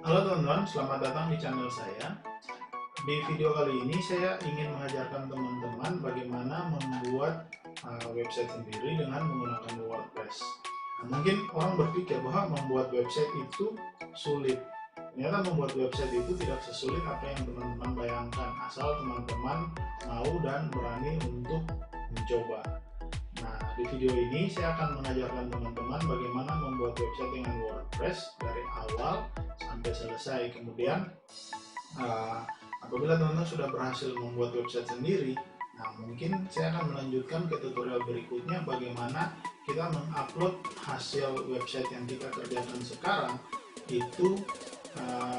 Halo teman-teman, selamat datang di channel saya. Di video kali ini saya ingin mengajarkan teman-teman bagaimana membuat website sendiri dengan menggunakan WordPress. Nah, mungkin orang berpikir bahwa membuat website itu sulit. Ternyata membuat website itu tidak sesulit apa yang teman-teman bayangkan, asal teman-teman mau dan berani untuk mencoba. Nah, di video ini saya akan mengajarkan teman-teman bagaimana membuat website dengan WordPress dari awal sampai selesai. Kemudian, apabila teman-teman sudah berhasil membuat website sendiri, nah mungkin saya akan melanjutkan ke tutorial berikutnya bagaimana kita mengupload hasil website yang kita kerjakan sekarang itu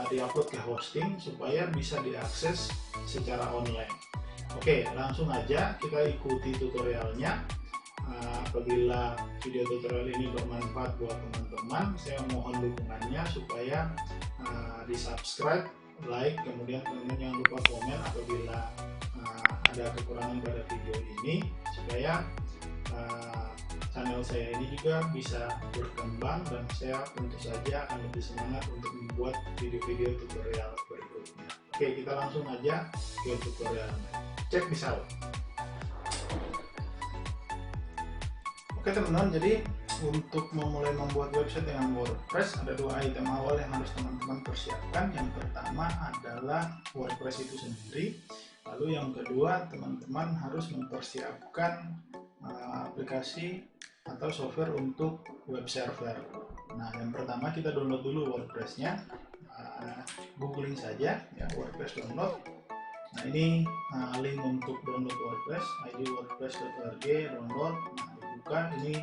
diupload ke hosting supaya bisa diakses secara online. Oke, langsung aja kita ikuti tutorialnya. Apabila video tutorial ini bermanfaat buat teman-teman, saya mohon dukungannya supaya di subscribe, like, kemudian teman-teman jangan lupa komen apabila ada kekurangan pada video ini, supaya channel saya ini juga bisa berkembang dan saya tentu saja akan lebih semangat untuk membuat video-video tutorial berikutnya. Oke, kita langsung aja ke tutorialnya. Cek bisa. Oke teman-teman, jadi untuk memulai membuat website dengan WordPress ada dua item awal yang harus teman-teman persiapkan. Yang pertama adalah WordPress itu sendiri, lalu yang kedua teman-teman harus mempersiapkan aplikasi atau software untuk web server. Nah, yang pertama kita download dulu WordPress-nya, googling saja ya WordPress download. Nah, ini link untuk download WordPress, id wordpress.org download. Nah, ini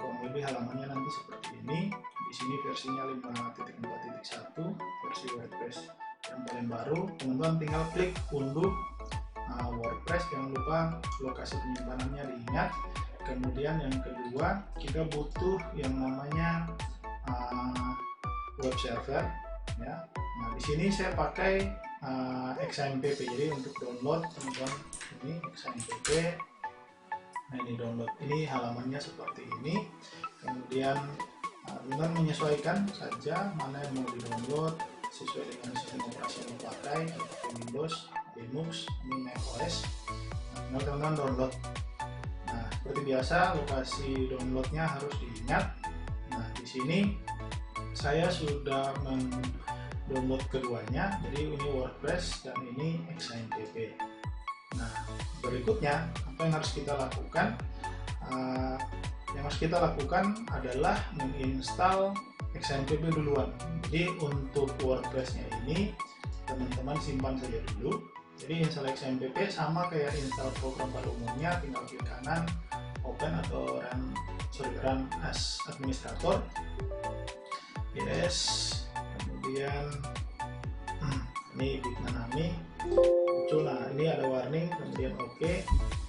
kurang lebih halamannya nanti seperti ini. Di sini versinya 5.4.1 versi WordPress yang paling baru. Teman-teman tinggal klik unduh WordPress, jangan lupa lokasi penyimpanannya diingat. Kemudian yang kedua kita butuh yang namanya web server ya. Nah, di sini saya pakai XAMPP, jadi untuk download teman-teman ini XAMPP. Nah, ini download, ini halamannya seperti ini. Kemudian teman-teman menyesuaikan saja mana yang mau di-download sesuai dengan sistem operasi yang dipakai, Windows, Linux, ini macOS. Nah, teman-teman download. Nah, seperti biasa lokasi downloadnya harus diingat. Nah, di sini saya sudah mendownload keduanya, jadi ini WordPress dan ini XAMPP. Nah, berikutnya apa yang harus kita lakukan? Yang harus kita lakukan adalah menginstal XAMPP duluan. Jadi untuk WordPress-nya ini teman-teman simpan saja dulu. Jadi install XAMPP sama kayak install program pada umumnya, tinggal klik kanan open atau run as administrator. Yes, kemudian ini Bitnami muncul. Nah, ini ada warning, kemudian oke,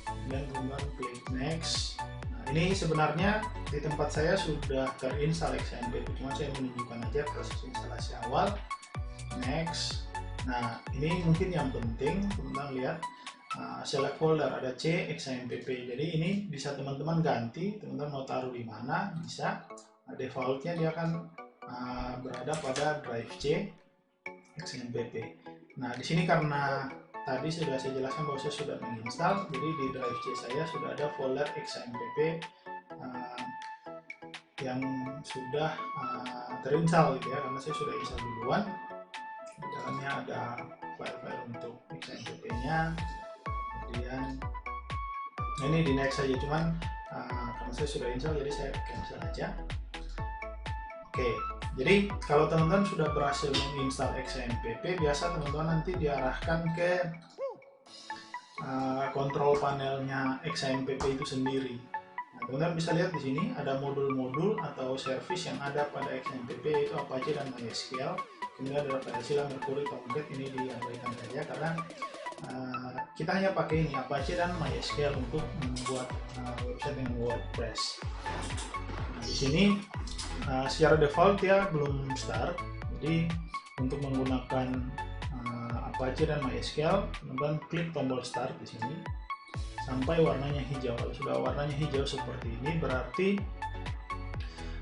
kemudian teman-teman klik next. Nah, ini sebenarnya di tempat saya sudah terinstall XAMPP, cuma saya menunjukkan aja proses instalasi awal. Next. Nah, ini mungkin yang penting teman-teman lihat, select folder ada C XAMPP. Jadi ini bisa teman-teman ganti, teman-teman mau taruh di mana bisa. Nah, defaultnya dia akan berada pada drive C XAMPP. Nah, di sini karena tadi sudah saya jelaskan bahwa saya sudah menginstal, jadi di drive C saya sudah ada folder XAMPP yang sudah terinstall gitu ya, karena saya sudah install duluan. Di dalamnya ada file-file untuk XAMPP-nya. Kemudian nah, ini di next saja, cuman karena saya sudah install jadi saya cancel aja. Oke, jadi kalau teman-teman sudah berhasil menginstal XAMPP, biasa teman-teman nanti diarahkan ke kontrol panelnya XAMPP itu sendiri. Nah, teman-teman bisa lihat di sini ada modul-modul atau service yang ada pada XAMPP, yaitu Apache dan MySQL. Kemudian ada FileZilla, Mercury, Tomcat, ini diabaikan saja karena kita hanya pakai ini Apache dan MySQL untuk membuat website dengan WordPress. Nah, di sini secara default ya belum start, jadi untuk menggunakan Apache dan MySQL teman-teman klik tombol start di sini sampai warnanya hijau. Kalau sudah warnanya hijau seperti ini berarti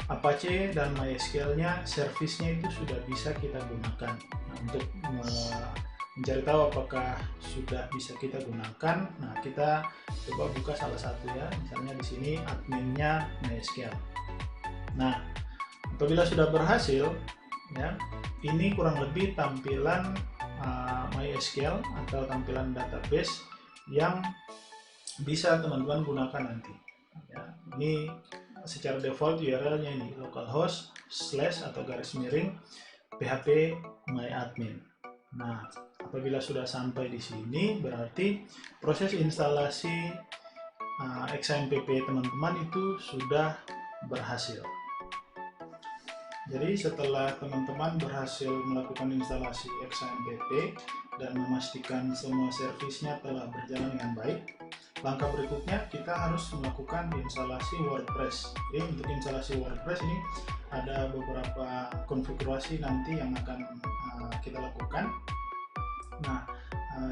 Apache dan MySQL-nya, servisnya itu sudah bisa kita gunakan. Nah, untuk mencari tahu apakah sudah bisa kita gunakan, nah kita coba buka salah satu ya, misalnya di sini adminnya MySQL. Nah, apabila sudah berhasil, ya, ini kurang lebih tampilan MySQL atau tampilan database yang bisa teman-teman gunakan nanti. Ya, ini secara default URL-nya ini localhost / atau garis miring php myadmin. Nah, apabila sudah sampai di sini, berarti proses instalasi XAMPP teman-teman itu sudah berhasil. Jadi setelah teman-teman berhasil melakukan instalasi XAMPP dan memastikan semua servisnya telah berjalan dengan baik, langkah berikutnya kita harus melakukan instalasi WordPress. Jadi untuk instalasi WordPress ini ada beberapa konfigurasi nanti yang akan kita lakukan. Nah,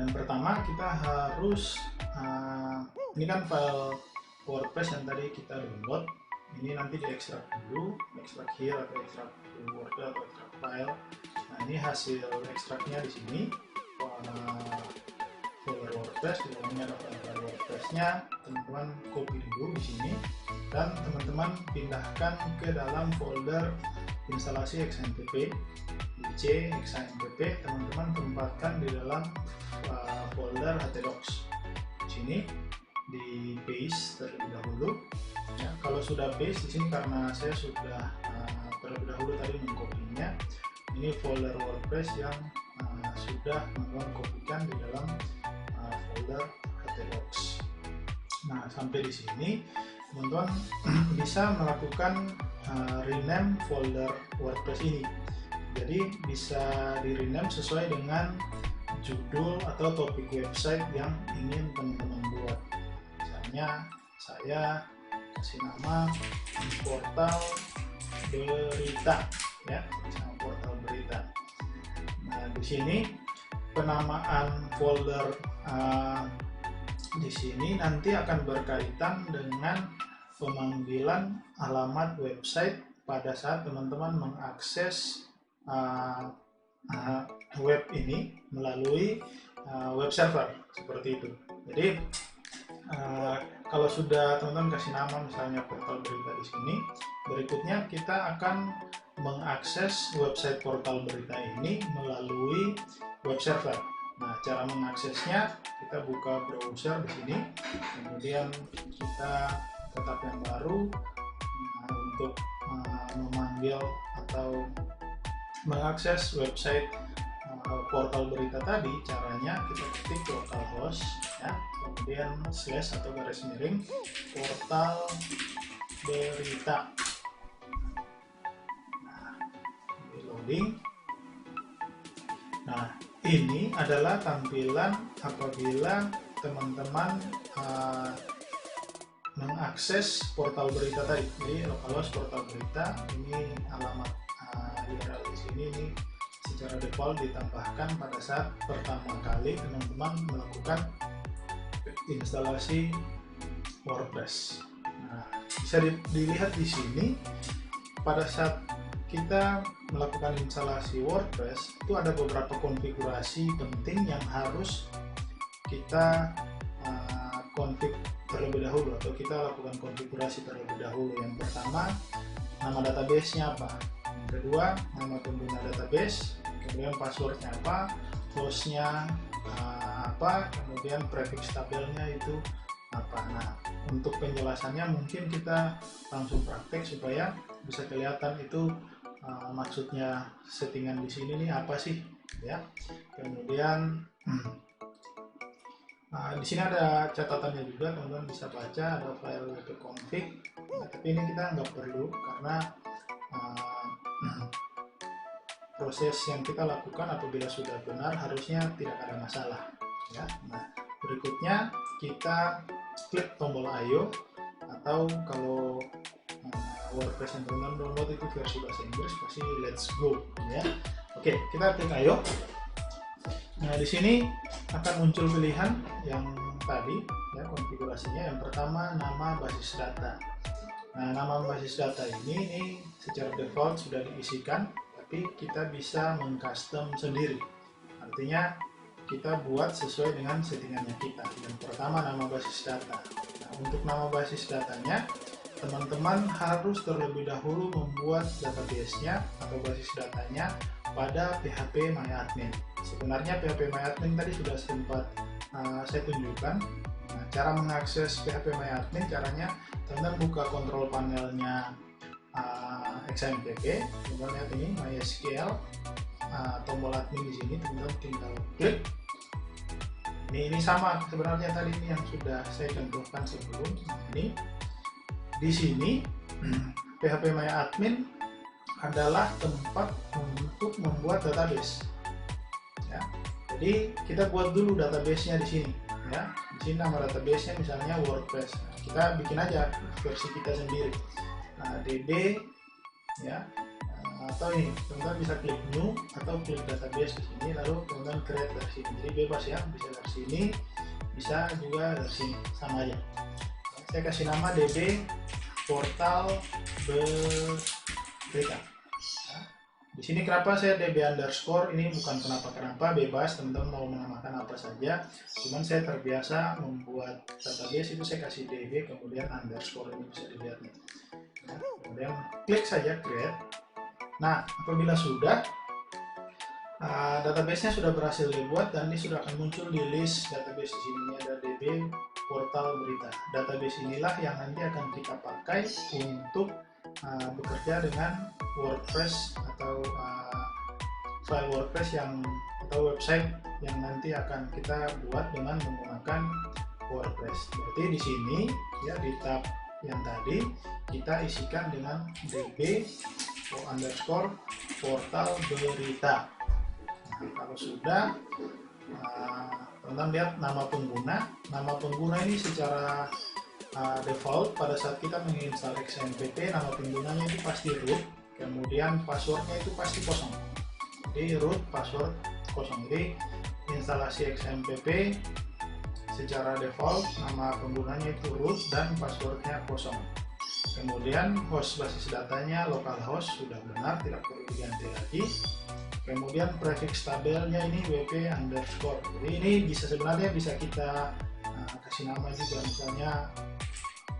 yang pertama kita harus ini kan file WordPress yang tadi kita download. Ini nanti diekstrak dulu, ekstrak here atau ekstrak Word atau ekstrak file. Nah, ini hasil ekstraknya di sini. Folder WordPress, di dalamnya ada file WordPress-nya. Teman-teman copy dulu di sini dan teman-teman pindahkan ke dalam folder instalasi XAMPP. Di C XAMPP teman-teman tempatkan di dalam folder htdocs. Di sini di paste terlebih dahulu. Ya, kalau sudah paste di sini karena saya sudah terlebih dahulu tadi mengkopinya. Ini folder WordPress yang sudah teman-teman kopikan di dalam folder htdocs. Nah, sampai di sini teman-teman bisa melakukan rename folder WordPress ini. Jadi bisa di rename sesuai dengan judul atau topik website yang ingin teman-teman buat. Misalnya saya kasih nama portal berita, ya, nama portal berita. Nah, di sini penamaan folder di sini nanti akan berkaitan dengan pemanggilan alamat website pada saat teman-teman mengakses web ini melalui web server seperti itu. Jadi kalau sudah teman-teman kasih nama misalnya portal berita di sini, berikutnya kita akan mengakses website portal berita ini melalui web server. Nah, cara mengaksesnya kita buka browser di sini, kemudian kita tetap yang baru. Nah, untuk memanggil atau mengakses website portal berita tadi, caranya kita ketik localhost, ya, kemudian / atau garis miring portal berita. Nah, ini loading. Nah, ini adalah tampilan apabila teman-teman mengakses portal berita tadi. Jadi localhost portal berita, ini alamat URL di sini ini secara default ditambahkan pada saat pertama kali teman-teman melakukan instalasi WordPress. Nah, bisa dilihat di sini pada saat kita melakukan instalasi WordPress itu ada beberapa konfigurasi penting yang harus kita config terlebih dahulu atau kita lakukan konfigurasi terlebih dahulu. Yang pertama, nama database-nya apa? Yang kedua, nama pengguna database, kemudian passwordnya apa, hostnya apa, kemudian prefix tabelnya itu apa. Nah, untuk penjelasannya mungkin kita langsung praktek supaya bisa kelihatan itu maksudnya settingan di sini nih apa sih, ya. Kemudian di sini ada catatannya juga, teman-teman bisa baca, ada file wp-config. Nah, tapi ini kita nggak perlu karena proses yang kita lakukan apabila sudah benar harusnya tidak ada masalah, ya. Nah, berikutnya kita klik tombol IO, atau kalau WordPress yang teman-teman download itu versi bahasa Inggris pasti let's go, ya. Oke, kita klik IO. Nah, di sini akan muncul pilihan yang tadi, ya, konfigurasinya. Yang pertama, nama basis data. Nah, nama basis data ini secara default sudah diisikan, tapi kita bisa mengcustom sendiri. Artinya kita buat sesuai dengan settingannya kita. Yang pertama, nama basis data. Nah, untuk nama basis datanya, teman-teman harus terlebih dahulu membuat database-nya atau basis datanya pada PHP MyAdmin. Sebenarnya PHP MyAdmin tadi sudah sempat saya tunjukkan. Nah, cara mengakses PHP MyAdmin, caranya teman-teman buka kontrol panelnya XAMPP, teman-teman lihat ini MySQL, tombol admin di sini, teman-teman tinggal klik. Ini sama sebenarnya tadi ini yang sudah saya contohkan sebelum ini. Di sini PHP MyAdmin adalah tempat untuk membuat database. Ya. Jadi kita buat dulu database-nya di sini. Ya, di sini nama database-nya misalnya WordPress. Nah, kita bikin aja versi kita sendiri. Nah, DB, ya. Atau ini teman-teman bisa klik new atau klik database di sini, lalu teman-teman create versi ini. Jadi bebas ya, bisa versi ini, bisa juga versi ini, sama aja. Saya kasih nama DB portal berita. Nah, di sini kenapa saya DB underscore, ini bukan kenapa, bebas teman-teman mau menamakan apa saja. Cuman saya terbiasa membuat database itu saya kasih DB kemudian underscore, ini bisa dilihat nih. Nah, kemudian klik saja create. Nah, apabila sudah database-nya sudah berhasil dibuat dan ini sudah akan muncul di list database di sini. Ini ada DB portal berita. Database inilah yang nanti akan kita pakai untuk bekerja dengan WordPress atau file WordPress atau website yang nanti akan kita buat dengan menggunakan WordPress. Berarti di sini ya di tab yang tadi kita isikan dengan DB underscore portal berita. Nah, kalau sudah teman-teman lihat nama pengguna. Nama pengguna ini secara default pada saat kita menginstal XAMPP, nama penggunanya itu pasti root, kemudian passwordnya itu pasti kosong. Jadi root, password kosong. Jadi instalasi XAMPP secara default nama penggunanya itu root dan passwordnya kosong. Kemudian host basis datanya localhost sudah benar, tidak perlu diganti lagi. Kemudian prefix tabelnya ini wp underscore. Jadi ini sebenarnya bisa kita kasih nama juga, misalnya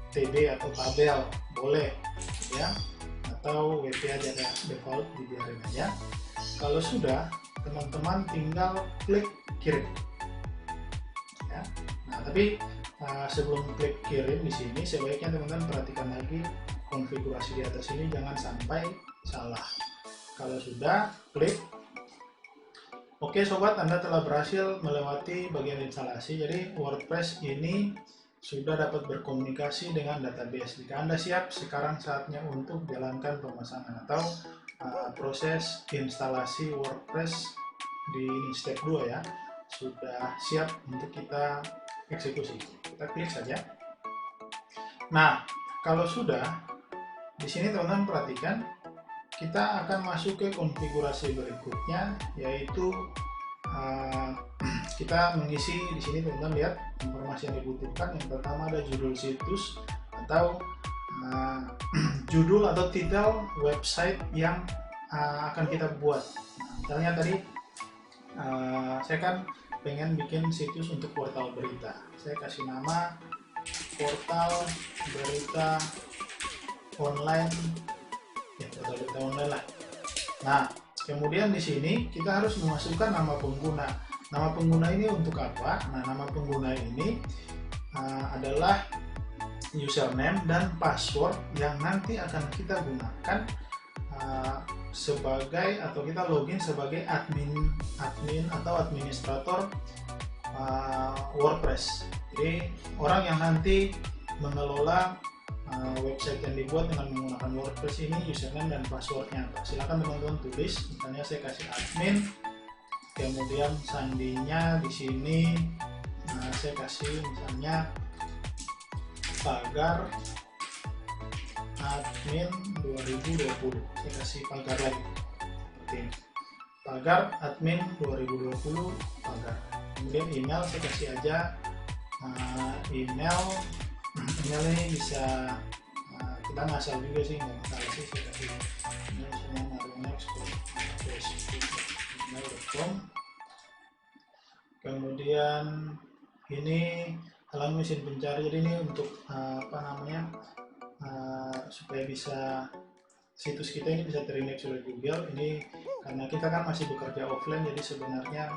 tb atau tabel boleh ya, atau wp aja ya, default dibiarin aja. Kalau sudah, teman-teman tinggal klik kirim ya. Nah, tapi sebelum klik kirim di sini sebaiknya teman-teman perhatikan lagi konfigurasi di atas ini, jangan sampai salah. Kalau sudah, klik. Oke sobat, Anda telah berhasil melewati bagian instalasi. Jadi WordPress ini sudah dapat berkomunikasi dengan database. Jika Anda siap, sekarang saatnya untuk jalankan pemasangan atau proses instalasi WordPress di step 2 ya. Sudah siap untuk kita eksekusi. Kita klik saja. Nah, kalau sudah, di sini teman-teman perhatikan, kita akan masuk ke konfigurasi berikutnya, yaitu kita mengisi di sini teman-teman lihat informasi yang dibutuhkan. Yang pertama ada judul situs atau judul atau titel website yang akan kita buat. Misalnya tadi saya kan pengen bikin situs untuk portal berita, saya kasih nama portal berita online ya, portal berita online lah. Nah, kemudian di sini kita harus memasukkan nama pengguna. Nama pengguna ini untuk apa? Nah, nama pengguna ini adalah username dan password yang nanti akan kita gunakan sebagai, atau kita login sebagai admin atau administrator WordPress. Jadi orang yang nanti mengelola website yang dibuat dengan menggunakan WordPress ini, username dan passwordnya apa. Silakan teman-teman tulis. Misalnya saya kasih admin, kemudian sandinya di sini saya kasih misalnya pagar admin 2020. Saya kasih pagar lagi seperti ini, pagar admin 2020 pagar. Kemudian email saya kasih aja email ini bisa kita ngasal juga sih, nggak masalah sih. Saya kasih ini misalnya naruhnya facebook.com. Kemudian ini halaman mesin pencari, jadi ini untuk supaya bisa situs kita ini bisa terindeks oleh Google. Ini karena kita kan masih bekerja offline, jadi sebenarnya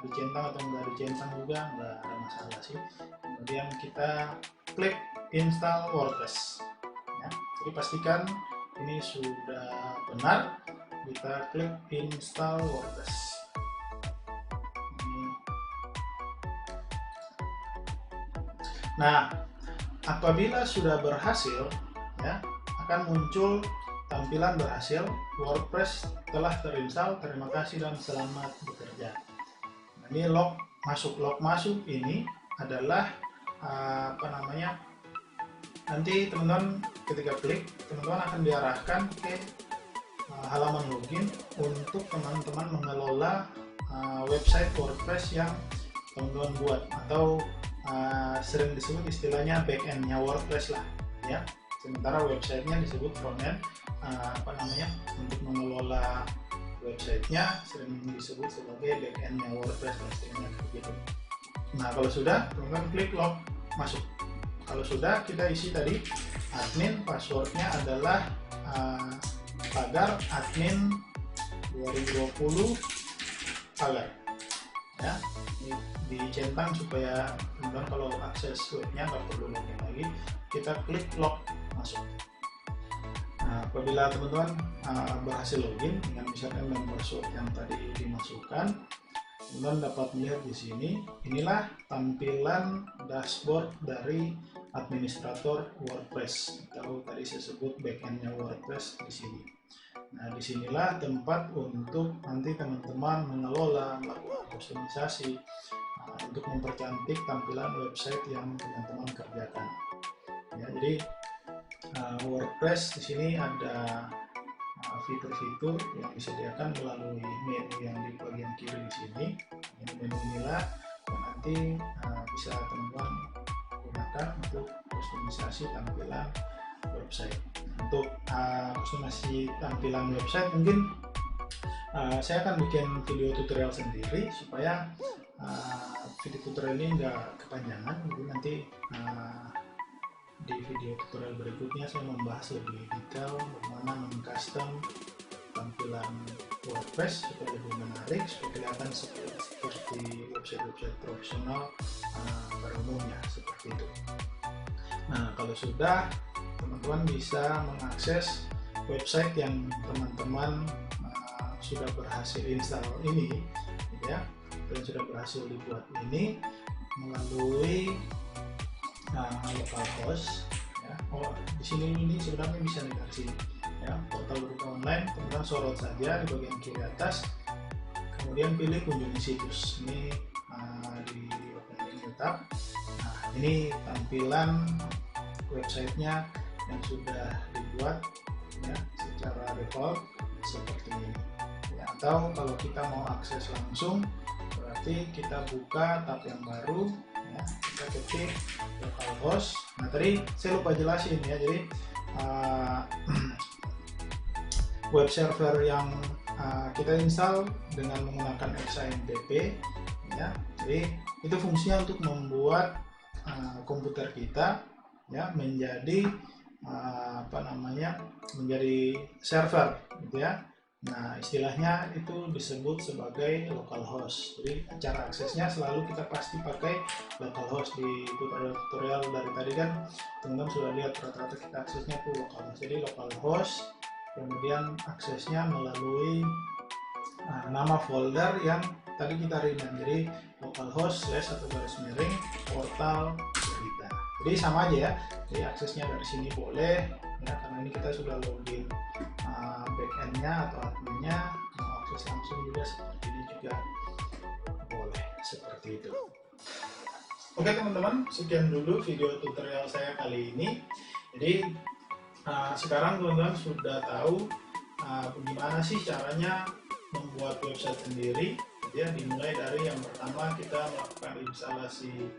dicentang atau nggak dicentang juga nggak ada masalah sih. Kemudian kita klik install WordPress ya. Jadi pastikan ini sudah benar, kita klik install WordPress. Nah, apabila sudah berhasil ya, akan muncul tampilan berhasil, WordPress telah terinstall, terima kasih dan selamat bekerja. Nah, ini log masuk ini adalah nanti teman-teman ketika klik, teman-teman akan diarahkan ke halaman login untuk teman-teman mengelola website WordPress yang teman-teman buat, atau sering disebut istilahnya backend-nya WordPress lah ya. Sementara websitenya disebut frontend, untuk mengelola websitenya sering disebut sebagai backend-nya WordPress pastinya gitu. Nah, kalau sudah, teman-teman klik log masuk. Kalau sudah, kita isi tadi admin, passwordnya adalah pagar admin 2020 pagar ya. Dicentang supaya teman-teman kalau akses webnya nggak perlu login lagi. Kita klik log masuk. Nah, apabila teman-teman berhasil login dengan misalkan nomor password yang tadi dimasukkan, teman-teman dapat melihat di sini. Inilah tampilan dashboard dari administrator WordPress, atau tadi saya sebut backendnya WordPress di sini. Nah, disinilah tempat untuk nanti teman-teman mengelola, melakukan kustomisasi untuk mempercantik tampilan website yang teman-teman kerjakan. Ya, jadi WordPress di sini ada fitur-fitur yang disediakan melalui menu yang di bagian kiri di sini. Menu inilah yang nanti bisa teman-teman gunakan untuk kustomisasi tampilan website. Untuk kustomisasi tampilan website mungkin saya akan bikin video tutorial sendiri supaya video tutorial ini nggak kepanjangan. Jadi nanti di video tutorial berikutnya saya membahas lebih detail bagaimana mengcustom tampilan WordPress supaya lebih menarik, supaya kelihatan seperti website-website profesional pada umumnya, seperti itu. Nah, kalau sudah, teman-teman bisa mengakses website yang teman-teman sudah berhasil install ini ya, dan sudah berhasil dibuat ini melalui localhost ya. Di sini ini sebenarnya bisa nih dari sini ya, portal berita online. Teman-teman sorot saja di bagian kiri atas, kemudian pilih kunjungi situs. Ini di opening tab. Nah, ini tampilan websitenya yang sudah dibuat ya secara default seperti ini ya. Atau kalau kita mau akses langsung, berarti kita buka tab yang baru ya, kita ketik localhost. Nah, tadi saya lupa jelasin ya, jadi web server yang kita install dengan menggunakan XAMPP ya, jadi itu fungsinya untuk membuat komputer kita ya menjadi menjadi server gitu ya. Nah, istilahnya itu disebut sebagai localhost. Jadi cara aksesnya selalu kita pasti pakai localhost. Di tutorial dari tadi kan teman-teman sudah lihat rata-rata kita aksesnya itu localhost. Jadi localhost, kemudian aksesnya melalui nama folder yang tadi kita rename. Jadi localhost /portal berita. Jadi sama aja ya. Jadi aksesnya dari sini boleh ya, karena ini kita sudah login backendnya atau adminnya. Mau akses langsung juga seperti ini juga boleh, seperti itu. Oke teman-teman, sekian dulu video tutorial saya kali ini. Jadi sekarang teman-teman sudah tahu bagaimana sih caranya membuat website sendiri ya. Dimulai dari yang pertama kita melakukan instalasi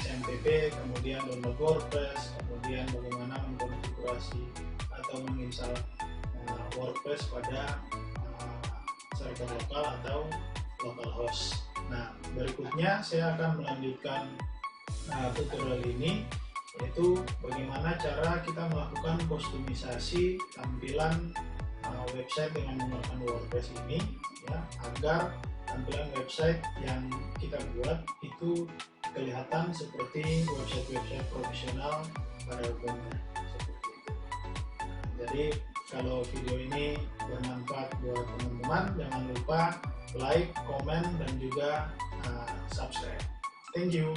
XAMPP, kemudian download WordPress, kemudian bagaimana mengkonfigurasi menginstalasi atau menginstal WordPress pada server lokal atau localhost. Nah, berikutnya saya akan melanjutkan tutorial ini, yaitu bagaimana cara kita melakukan kustomisasi tampilan website dengan menggunakan WordPress ini, ya, agar tampilan website yang kita buat itu kelihatan seperti website profesional pada umumnya, seperti itu. Jadi kalau video ini bermanfaat buat teman-teman, jangan lupa like, komen, dan juga subscribe. Thank you.